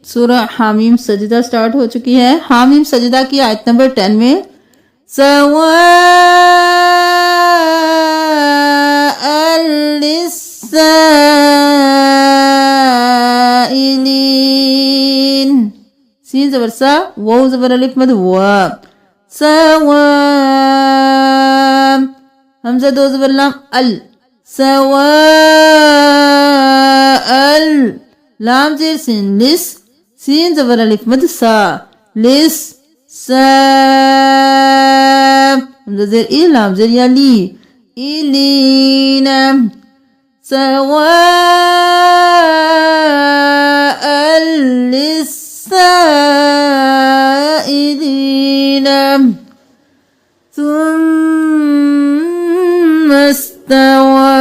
सूरह हामीम सजदा स्टार्ट हो चुकी है। हामीम सजदा की आयत नंबर 10 में सवाअन लिस्साइलीन, सीन ज़बर सा, वाव ज़बर अलिफ मद वा, सवा, हमज़ा दो ज़बर लाम अल, सवाअल, लाम ज़ेर सीन लिस, सीन ज़बर अलिफ मद सा, लिस सा, हमज़ा ज़ेर ई, लाम ज़ेर या ली, इलीना, सवाअल लिस्साइलीना, सुम्मा इस्तवा।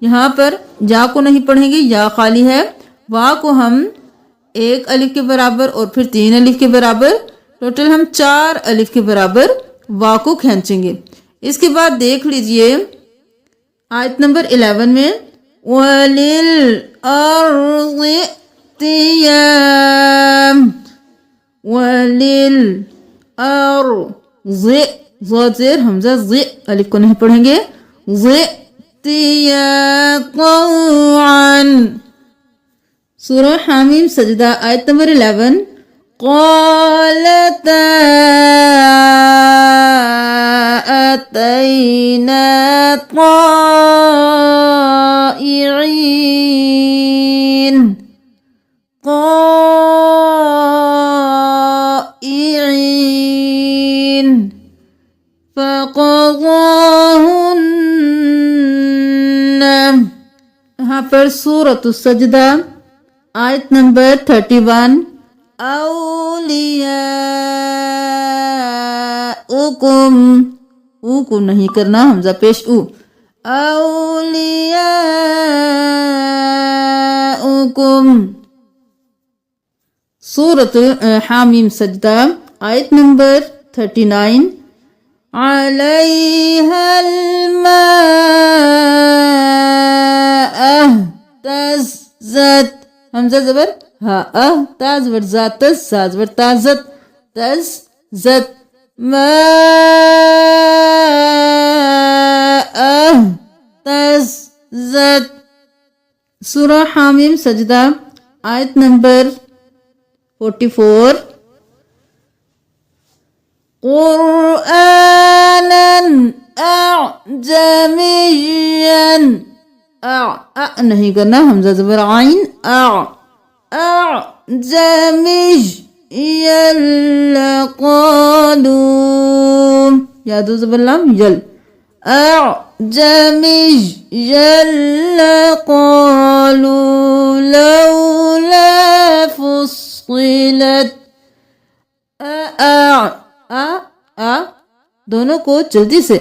यहाँ पर या को नहीं पढ़ेंगे, या खाली है। वाह को हम एक अलिफ के बराबर और फिर 3 अलिफ के बराबर, टोटल हम 4 अलिफ के बराबर वाह को खींचेंगे। इसके बाद देख लीजिए आयत नंबर 11 में वलिल अर्ज़ि तियाम, वलिल अर्ज़ि, ज़ेर हमज़ा ज़े, अलिफ को नहीं पढ़ेंगे, ज़े तियाक़ौअन। सूरह हामीम सजदा आयत नंबर 11 क़ालता अतैना ताइईन, ताइईन, फ़क़ज़ाहुन्न। यहाँ पर सूरतुस सजदा आयत नंबर 31 औलियाउकुम, ऊ को नहीं करना, हमजा पेश ऊ, औलियाउकुम। सूरत हामीम सजदा आयत नंबर 39 अलैहल माअह हमजा ज़बर हा, अह ता ज़बर जा, तज सा ज़बर ताज़त, तज ज़त, माअह तज ज़त। सूरह हामीम सजदा आयत नंबर 44 क़ुरआनन अअजमिय्यन, अ नहीं करना, हमज़ा ज़बर आइन, अअजमिय्यन लक़ालू, या दो ज़बर लाम यल, अअजमिय्यन लक़ालू लौला फुस्सिलत, आ दोनों को जल्दी से,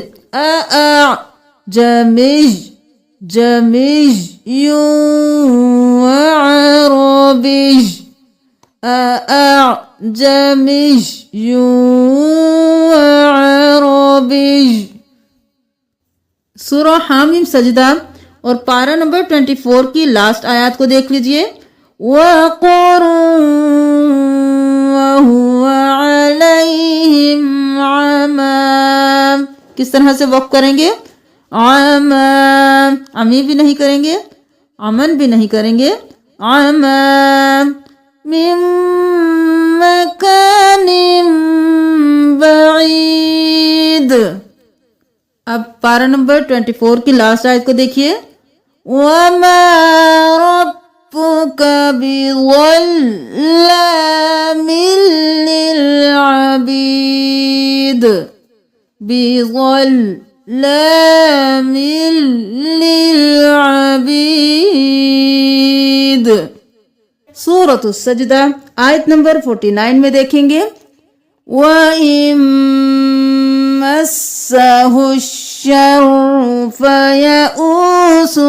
जमिज जमिज यूं अरबिज, जमिज यूं अरबिज। सूरह हामीम सजदा और पारा नंबर 24 की लास्ट आयत को देख लीजिए। किस तरह से वक़्फ़ करेंगे? आमम, अमी भी नहीं करेंगे, अमन भी नहीं करेंगे, आमम मिन मकानिम बईद। अब पारा नंबर 24 की लास्ट आयत को देखिए। वमा रब्बुका बिज़ल्लामिल लिलअबीद, बिज़ल्लामिल लिलअबीद। सूरतुस सजदा आयत नंबर 49 में देखेंगे। व इम्मस्सहुश्शर्रु फयऊसुन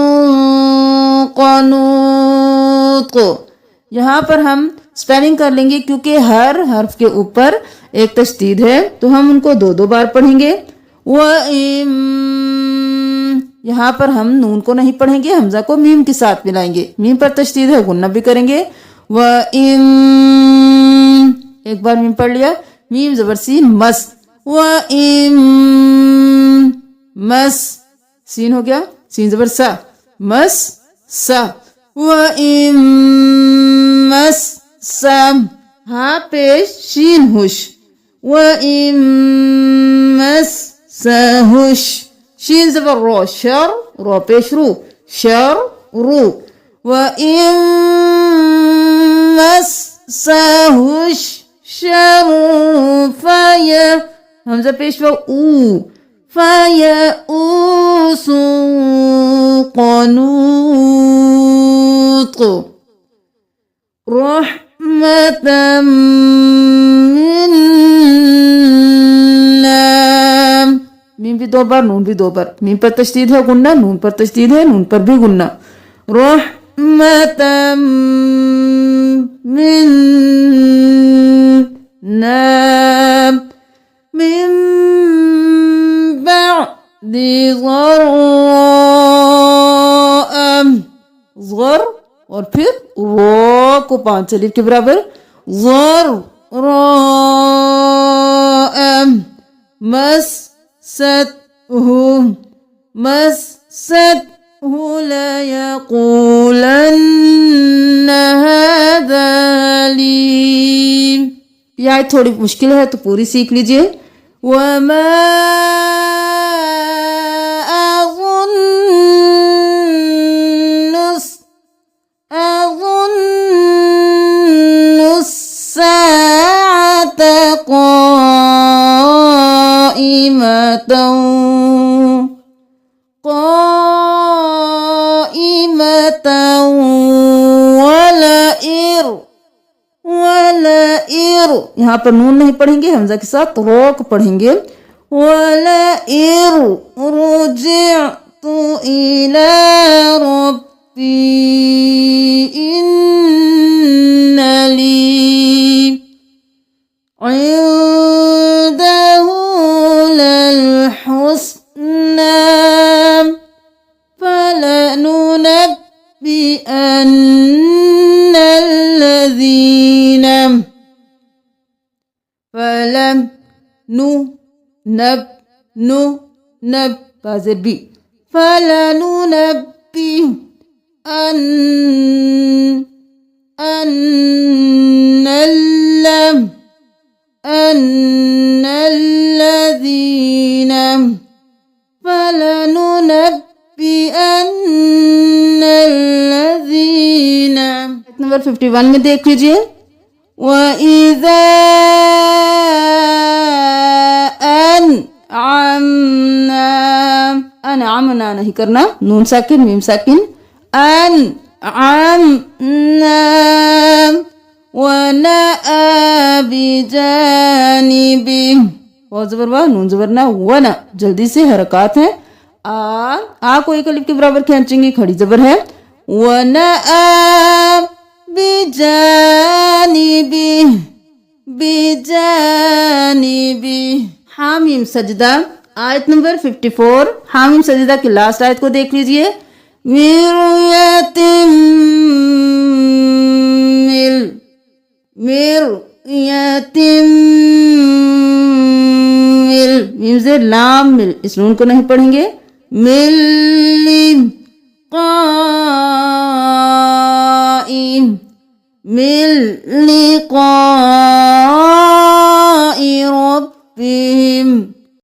क़नूत। यहाँ पर हम स्पेलिंग कर लेंगे क्योंकि हर हर्फ के ऊपर एक तशदीद है, तो हम उनको 2-2 बार पढ़ेंगे। व इम यहाँ पर हम नून को नहीं पढ़ेंगे, हमजा को मीम के साथ मिलाएंगे। मीम पर तशदीद है, गुन्ना भी करेंगे। व इम, एक बार मीम पढ़ लिया, मीम जबर सीन मस, व इम मस, सीन हो गया, सीन जबर सा, मस सा, व इम मस सम, हाँ पेश शीन हुश, व इम मस सहुश, शीन जबर रो, शर, रो पेश रू, शर रू, व इम मस सहुश शर फय, हमजा पेश व ऊ, फयऊस क़नूत, रहमतम मिन्ना, मीम भी 2 बार, नून भी 2 बार, मीम पर तशदीद है गुन्ना, नून पर तशदीद है, नून पर भी गुन्ना। रहमतम मिन्ना मिन बअदि ज़र्रा, ज़र और फिर रो को 5 अलिफ के बराबर, ज़र्रा मस्सतहु, मस्सतहु लयक़ूलन्न हाज़ा ली। ये आयत थोड़ी मुश्किल है तो पूरी सीख लीजिए। वमा अज़ुन्नु अस्साअता क़ाइमतन वलइर, यहाँ पर नून नहीं पढ़ेंगे, हमजा के साथ रो को पढ़ेंगे। वलइर रुजिअतु इला रब्बी इन्नली इंदहु लल हुस्ना फलम नु नब नु नब बाज़र बी, फलनु नब्बी अन्नल्लम अन्नल्लज़ीन, फलनु नब्बी अन्नल्लज़ीन। नंबर 51 में देख लीजिए। वइज़ा अनअमना नहीं करना, नून साकिन मीम साकिन, अनअमना वनअ बिजानिबि, वाव ज़बर वाह, नून ज़बर ना, वना, जल्दी से हरकत है। आ को एक अलिफ के बराबर खींचेंगे, खड़ी ज़बर है। वनअ बिजानिबि, बिजानिबि। हामीम सजदा, आयत नंबर 54। हामीम सजदा की लास्ट आयत को देख लीजिए। मिरयतिम मिल, मिरयतिम मिल, मीम से लाम मिल, इस नून को नहीं पढ़ेंगे। मिल्लिम काइम, मिल्लिक़ा